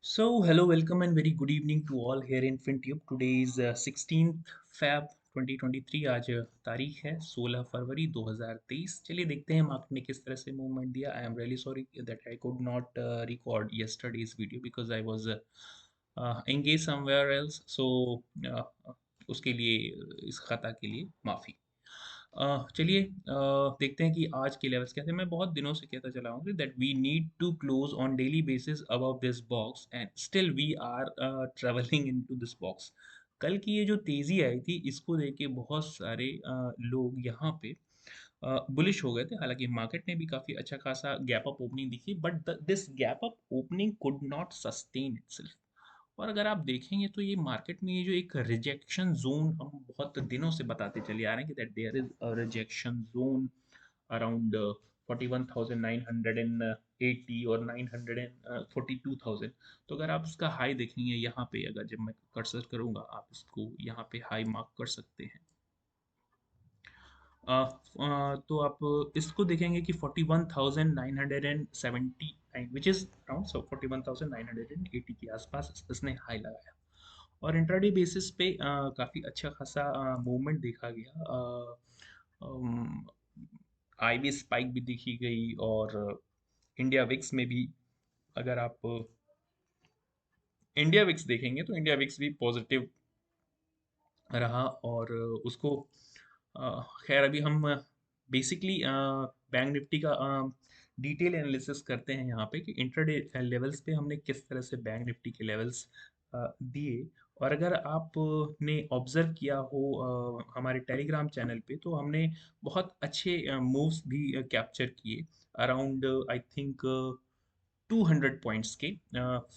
Hello, welcome, and very good evening to all here in FinTube. Today is 16th Feb 2023. आज तारीख है 16 फरवरी 2023। चलिए देखते हैं मार्केट ने किस तरह से मूवमेंट दिया। I am really sorry that I could not record yesterday's video because I was engage somewhere else. उसके लिए इस खता के लिए माफ़ी। चलिए देखते हैं कि आज के लेवल्स क्या थे। मैं बहुत दिनों से कहता चला हूँ that we need to close on daily basis above this box and still we are travelling into this box. कल की ये जो तेज़ी आई थी इसको देख के बहुत सारे लोग यहाँ पे बुलिश हो गए थे। हालांकि मार्केट ने भी काफ़ी अच्छा खासा गैप अप ओपनिंग दिखी but this gap up opening could not sustain itself. और अगर आप देखेंगे तो ये मार्केट में ये जो एक रिजेक्शन जोन हम बहुत दिनों से बताते चले आ रहे हैं कि that there is a rejection zone around 41,980 और 942,000। तो अगर आप इसका हाई देखेंगे यहाँ पे, अगर जब मैं कर्सर करूंगा आप इसको यहाँ पे हाई मार्क कर सकते हैं। तो आप इसको देखेंगे कि 41,979 विच इज अराउंड 41,980 के आसपास इसने हाई लगाया। और इंट्राडे बेसिस पे काफ़ी अच्छा खासा मूवमेंट देखा गया। आईवी स्पाइक भी दिखी गई और इंडिया विक्स में भी अगर आप इंडिया विक्स देखेंगे तो इंडिया विक्स भी पॉजिटिव रहा। और उसको खैर अभी हम बेसिकली बैंक निफ्टी का डिटेल एनालिसिस करते हैं यहाँ पे कि इंट्राडे लेवल्स पे हमने किस तरह से बैंक निफ्टी के लेवल्स दिए। और अगर आपने ऑब्जर्व किया हो हमारे टेलीग्राम चैनल पे तो हमने बहुत अच्छे मूव्स भी कैप्चर किए अराउंड आई थिंक 200 पॉइंट्स के।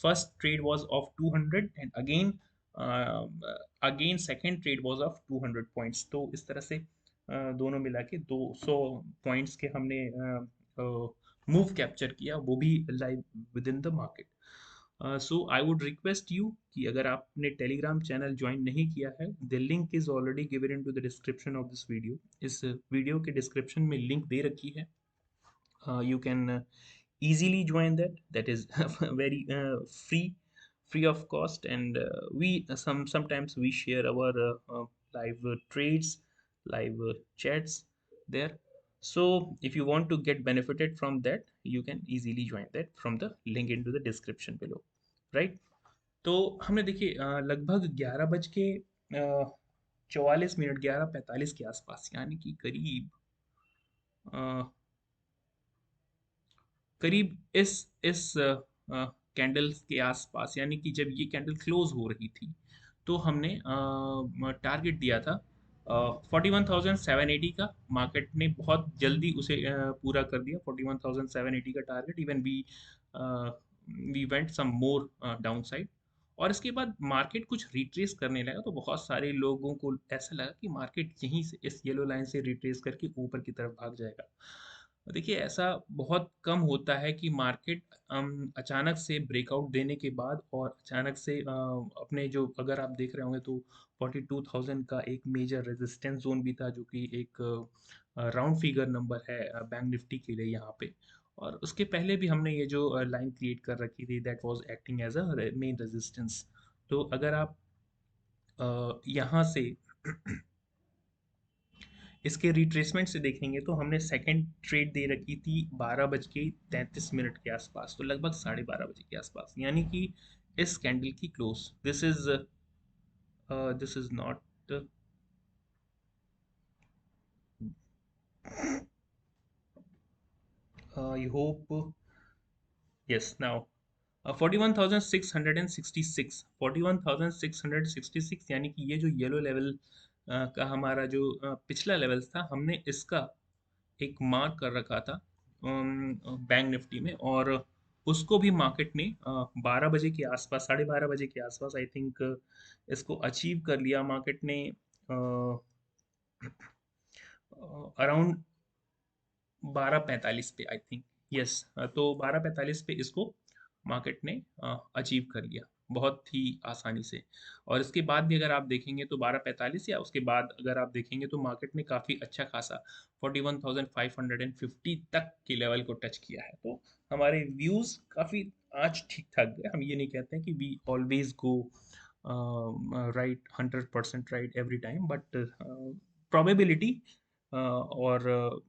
First trade was of 200 and again second trade was of 200 points. तो इस तरह से दोनों मिला के 200 पॉइंट्स के हमने मूव कैप्चर किया, वो भी live within the market. So I would request you कि अगर आपने टेलीग्राम चैनल ज्वाइन नहीं किया है, the link is already given into the description of this video. इस वीडियो के डिस्क्रिप्शन में लिंक दे रखी है। You can easily join that is very free of cost, and we sometimes we share our live trades, live chats there. So if you want to get benefited from that, you can easily join that from the link into the description below, right? तो हमने देखिए लगभग 11 बज के 44 minute 11:45 के आसपास, यानी कि करीब करीब इस कैंडल के आसपास, यानी कि जब ये कैंडल क्लोज हो रही थी तो हमने टारगेट दिया था 41,780 का। मार्केट ने बहुत जल्दी उसे पूरा कर दिया 41,780 का target. Even we went some more down side. और इसके बाद मार्केट कुछ रिट्रेस करने लगा तो बहुत सारे लोगों को ऐसा लगा कि मार्केट यहीं से इस येलो लाइन से रिट्रेस करके ऊपर की तरफ भाग जाएगा। देखिए ऐसा बहुत कम होता है कि मार्केट अचानक से ब्रेकआउट देने के बाद और अचानक से अपने जो, अगर आप देख रहे होंगे तो 42,000 का एक मेजर रेजिस्टेंस जोन भी था, जो कि एक राउंड फिगर नंबर है बैंक निफ्टी के लिए यहाँ पे। और उसके पहले भी हमने ये जो लाइन क्रिएट कर रखी थी that was acting as a main resistance. तो अगर आप यहाँ से इसके रिट्रेसमेंट से देखेंगे तो हमने सेकंड ट्रेड दे रखी थी 12:33 के आसपास, तो लगभग 12:30 बजे के आसपास, यानी कि इस कैंडल की close this is not I hope yes now 41,666 41,666, यानी कि ये जो येलो लेवल का हमारा जो पिछला लेवल था, हमने इसका एक मार्क कर रखा था बैंक निफ्टी में। और उसको भी मार्केट ने 12 बजे के आसपास, 12:30 बजे के आसपास आई थिंक इसको अचीव कर लिया मार्केट ने अराउंड 12:45 पे आई थिंक। यस, तो 12:45 पे इसको मार्केट ने अचीव कर लिया बहुत ही आसानी से। और इसके बाद भी अगर आप देखेंगे तो 12:45 या उसके बाद अगर आप देखेंगे तो मार्केट ने काफ़ी अच्छा खासा 41,550 तक के लेवल को टच किया है। तो हमारे व्यूज़ काफ़ी आज ठीक ठाक गया। हम ये नहीं कहते हैं कि we always go right 100% right every time, but probability और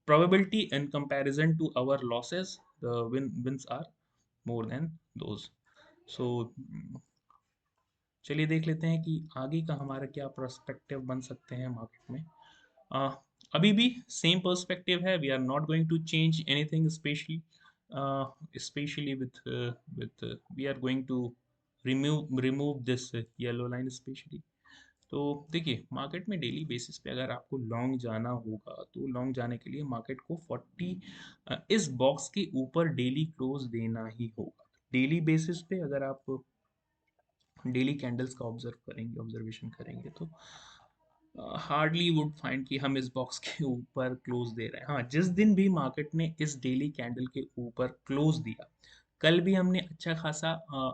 probability in comparison to our losses, the wins are more than those. So चलिए देख लेते हैं कि आगे का हमारा क्या पर्सपेक्टिव बन सकते हैं मार्केट में। uh, अभी भी सेम पर्सपेक्टिव है, we are not going to change anything specially, specially with we are going to remove this yellow line specially. तो देखिए मार्केट में डेली बेसिस पे अगर आपको लॉन्ग जाना होगा तो लॉन्ग जाने के लिए मार्केट को 40 इस बॉक्स के ऊपर डेली क्लोज देना ही होगा। डेली बेसिस पे अगर आप डेली कैंडल्स का ऑब्जर्वेशन करेंगे तो हार्डली वुड फाइंड कि हम इस बॉक्स के ऊपर क्लोज दे रहे हैं। हाँ, जिस दिन भी मार्केट ने इस डेली कैंडल के ऊपर क्लोज दिया, कल भी हमने अच्छा खासा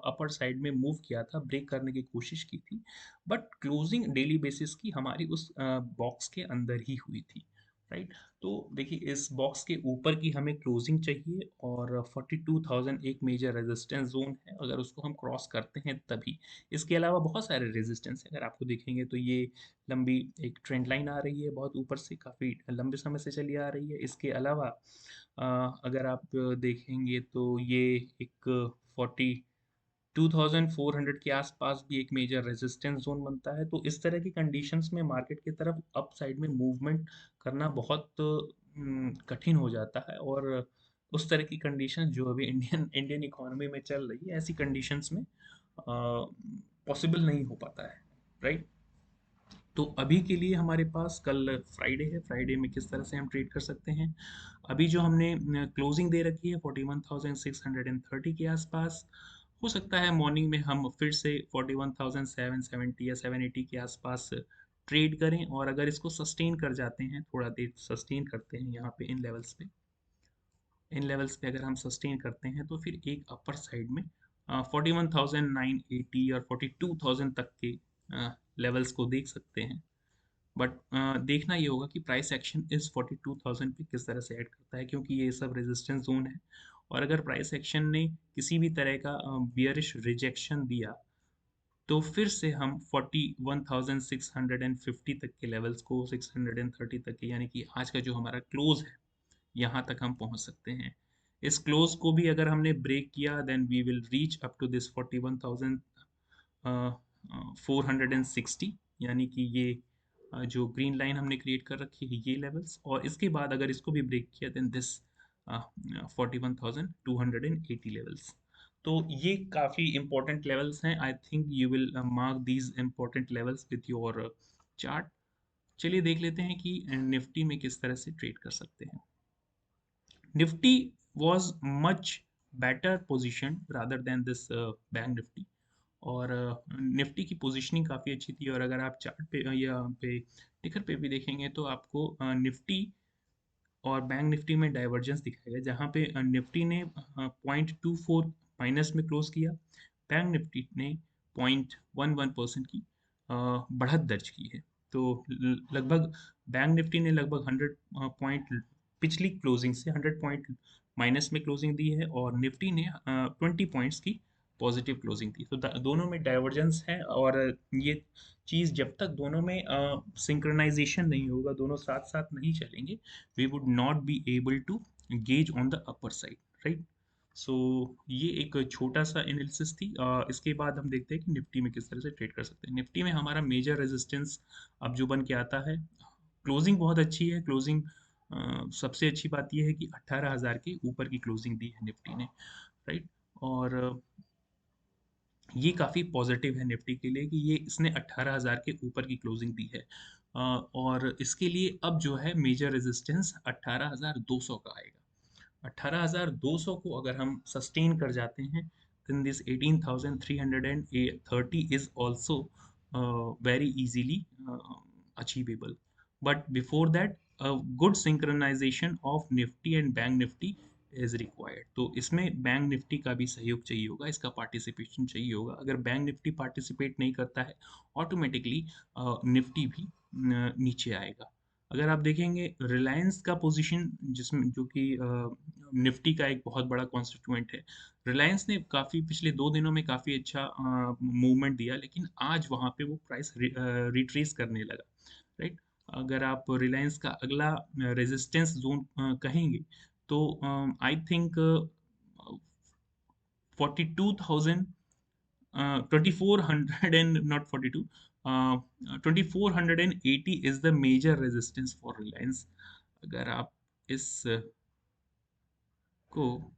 अपर साइड में मूव किया था, ब्रेक करने की कोशिश की थी, बट क्लोजिंग डेली बेसिस की हमारी उस बॉक्स के अंदर ही हुई थी, राइट। तो देखिए इस बॉक्स के ऊपर की हमें क्लोजिंग चाहिए, और 42,000 एक मेजर रेजिस्टेंस जोन है, अगर उसको हम क्रॉस करते हैं तभी। इसके अलावा बहुत सारे रेजिस्टेंस है, अगर आपको देखेंगे तो ये लंबी एक ट्रेंड लाइन आ रही है, बहुत ऊपर से काफ़ी लंबे समय से चली आ रही है। इसके अलावा अगर आप देखेंगे तो ये एक 42,400 के आसपास भी एक मेजर रेजिस्टेंस जोन बनता है। तो इस तरह की कंडीशंस में मार्केट की तरफ अप साइड में मूवमेंट करना बहुत कठिन हो जाता है, और उस तरह की कंडीशन जो अभी इंडियन इंडियन इकोनॉमी में चल रही है, ऐसी कंडीशंस में पॉसिबल नहीं हो पाता है, राइट। तो अभी के लिए हमारे पास कल फ्राइडे है, फ्राइडे में किस तरह से हम ट्रेड कर सकते हैं। अभी जो हमने क्लोजिंग दे रखी है 41,630 के आसपास, हो सकता है मॉर्निंग में हम फिर से 41,770 या 780 के आसपास ट्रेड करें, और अगर इसको सस्टेन कर जाते हैं, थोड़ा देर सस्टेन करते हैं यहाँ पे इन लेवल्स पे अगर हम सस्टेन करते हैं तो फिर एक अपर साइड में 41,980 और 42,000 तक के लेवल्स को देख सकते हैं। बट देखना ये होगा कि प्राइस एक्शन इस 42,000 पे किस तरह से ऐड करता है, क्योंकि ये सब रेजिस्टेंस जोन है। और अगर प्राइस एक्शन ने किसी भी तरह का बियरिश रिजेक्शन दिया, तो फिर से हम 41,650 तक के लेवल्स को, 630 तक के, यानी कि आज का जो हमारा क्लोज है, यहाँ तक हम पहुँच सकते हैं। इस क्लोज को भी अगर हमने ब्रेक किया, then we will reach up to this 41,460, यानी कि ये जो ग्रीन लाइन हमने क्रिएट कर रखी है ये लेवल्स, और इसके बाद अगर इसको भी ब्रेक किया, देन दिस 41,280 लेवल्स। तो ये काफ़ी इंपॉर्टेंट लेवल्स हैं। I think you will mark these important levels with your chart. चलिए देख लेते हैं कि निफ्टी में किस तरह से ट्रेड कर सकते हैं। Nifty was much better position rather than this bank Nifty, और निफ्टी की पोजीशनिंग काफ़ी अच्छी थी। और अगर आप चार्ट पे या पे टिकर पे भी देखेंगे तो आपको निफ्टी और बैंक निफ्टी में डाइवर्जेंस दिखाएगा, जहाँ पे निफ्टी ने 0.24 माइनस में क्लोज किया, बैंक निफ्टी ने 0.11% की बढ़त दर्ज की है। तो लगभग बैंक निफ्टी ने लगभग 100 पॉइंट पिछली क्लोजिंग से 100 पॉइंट माइनस में क्लोजिंग दी है, और निफ्टी ने 20 पॉइंट्स की पॉजिटिव क्लोजिंग थी। तो दोनों में डाइवर्जेंस है, और ये चीज़ जब तक दोनों में सिंक्रोनाइजेशन नहीं होगा, दोनों साथ साथ नहीं चलेंगे, we would not be able to gauge on the upper side, right? सो ये एक छोटा सा एनालिसिस थी। इसके बाद हम देखते हैं कि निफ्टी में किस तरह से ट्रेड कर सकते हैं। निफ्टी में हमारा मेजर रेजिस्टेंस अब जो बन के आता है, क्लोजिंग बहुत अच्छी है, क्लोजिंग सबसे अच्छी बात यह है कि 18,000 के ऊपर की क्लोजिंग दी है निफ्टी ने, राइट। और ये काफ़ी पॉजिटिव है निफ्टी के लिए कि ये इसने 18,000 के ऊपर की क्लोजिंग दी है। और इसके लिए अब जो है मेजर रेजिस्टेंस 18,200 का आएगा। 18,200 को अगर हम सस्टेन कर जाते हैं, then this 18,330 is also very easily achievable. But before that, a good synchronization of Nifty and Bank Nifty is required. तो इसमें बैंक निफ्टी का भी सहयोग चाहिए होगा, इसका पार्टिसिपेशन चाहिए होगा। अगर बैंक निफ्टी पार्टिसिपेट नहीं करता है, ऑटोमेटिकली निफ्टी भी नीचे आएगा। अगर आप देखेंगे रिलायंस का पोजीशन, जिसमें जो कि निफ्टी का एक बहुत बड़ा कॉन्स्टिट्यूएंट है, रिलायंस ने काफ़ी पिछले 2 दिनों में काफ़ी अच्छा मूवमेंट दिया, लेकिन आज वहाँ पे वो प्राइस रिट्रेस करने लगा, राइट। अगर आप रिलायंस का अगला रेजिस्टेंस जोन कहेंगे तो I think 42,000, 2400 and not 42, 2480 is the major resistance for Reliance. अगर आप इस को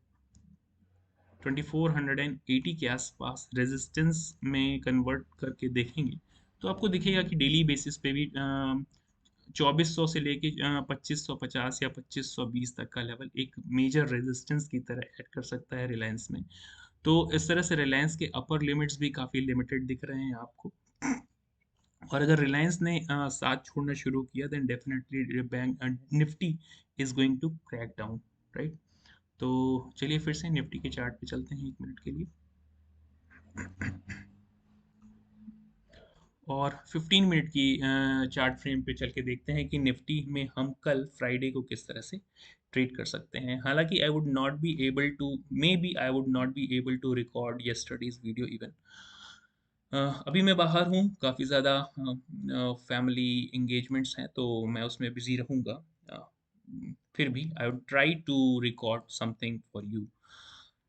2480 के आसपास रेजिस्टेंस में कन्वर्ट करके देखेंगे तो आपको दिखेगा कि डेली बेसिस पे भी 2400 से लेके 2550 या 2520 तक का लेवल एक मेजर रेजिस्टेंस की तरह ऐड कर सकता है रिलायंस में। तो इस तरह से रिलायंस के अपर लिमिट्स भी काफ़ी लिमिटेड दिख रहे हैं आपको। और अगर रिलायंस ने साथ छोड़ना शुरू किया then definitely bank Nifty is going to crack down, right. तो चलिए फिर से निफ्टी के चार्ट पे चलते हैं 1 मिनट के लिए, और 15 मिनट की चार्ट फ्रेम पे चल के देखते हैं कि निफ्टी में हम कल फ्राइडे को किस तरह से ट्रेड कर सकते हैं। हालांकि I would not be able to, maybe I would not be able to record yesterday's video even. अभी मैं बाहर हूँ, काफ़ी ज़्यादा फैमिली इंगेजमेंट्स हैं तो मैं उसमें बिज़ी रहूँगा। अ, फिर भी I would try to record something for you.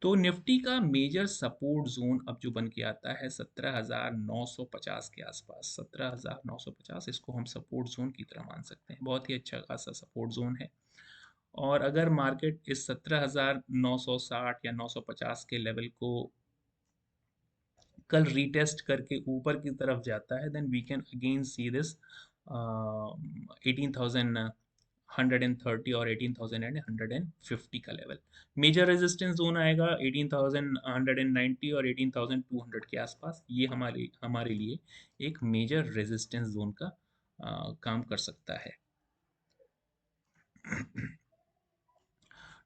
तो निफ्टी का मेजर सपोर्ट जोन अब जो बन के आता है 17,950 के आसपास, 17,950, इसको हम सपोर्ट जोन की तरह मान सकते हैं। बहुत ही अच्छा खासा सपोर्ट जोन है। और अगर मार्केट इस 17,960 या 950 के लेवल को कल रीटेस्ट करके ऊपर की तरफ जाता है then we can again see this 18,130 और 18,150 का लेवल। मेजर रेजिस्टेंस जोन आएगा 18,190 और 18,200 के आसपास। ये हमारे हमारे लिए एक मेजर रेजिस्टेंस जोन का काम कर सकता है।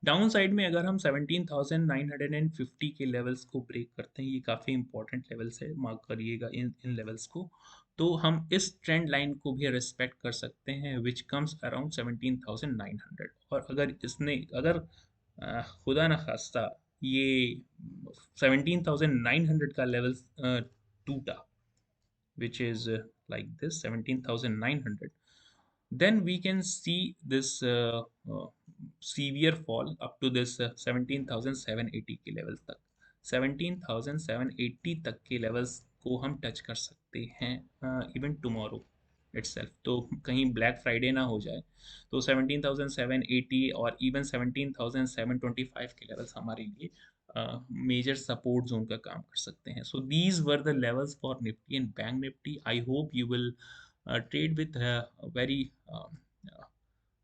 डाउन साइड में अगर हम 17,950 के लेवल्स को ब्रेक करते हैं, ये काफ़ी इंपॉर्टेंट लेवल्स है, मार्क करिएगा इन इन लेवल्स को, तो हम इस ट्रेंड लाइन को भी रिस्पेक्ट कर सकते हैं विच कम्स अराउंड 17,900। और अगर इसने अगर खुदा न खास्ता ये 17,900 का लेवल टूटा, which is like this 17,900, then we can see this severe fall up to this 17,780 के लेवल तक। 17,780 तक के लेवल्स को हम टच कर सकते हैं इवन टुमारो इटसेल्फ। तो कहीं ब्लैक फ्राइडे ना हो जाए तो 17,780 और इवन 17,725 के लेवल्स हमारे लिए मेजर सपोर्ट जोन का काम कर सकते हैं। So these were the levels for Nifty and bank Nifty. I hope you will trade with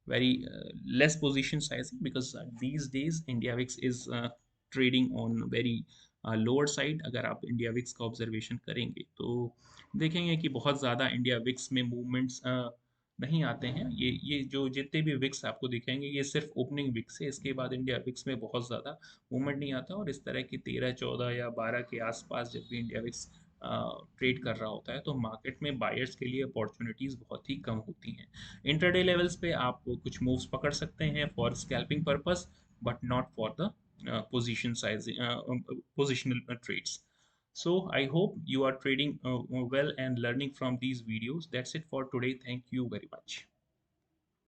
very less position sizing, because these days India VIX is trading on very lower side। अगर आप India VIX का observation करेंगे तो देखेंगे कि बहुत ज़्यादा India VIX में मूवमेंट्स नहीं आते हैं। ये जो जितने भी विक्स आपको दिखेंगे ये सिर्फ ओपनिंग विक्स है, इसके बाद इंडिया विक्स में बहुत ज़्यादा मूवमेंट नहीं आता। और इस तरह की 13, 14 या 12 के आसपास जब भी इंडिया विक्स ट्रेड कर रहा होता है तो मार्केट में बायर्स के लिए अपॉर्चुनिटीज़ बहुत ही कम होती हैं। इंटरडे लेवल्स पे आप कुछ मूव्स पकड़ सकते हैं for scalping purpose, but not for the position size, positional trades। So I hope you are trading well and learning from these videos। That's it for today, thank you very much।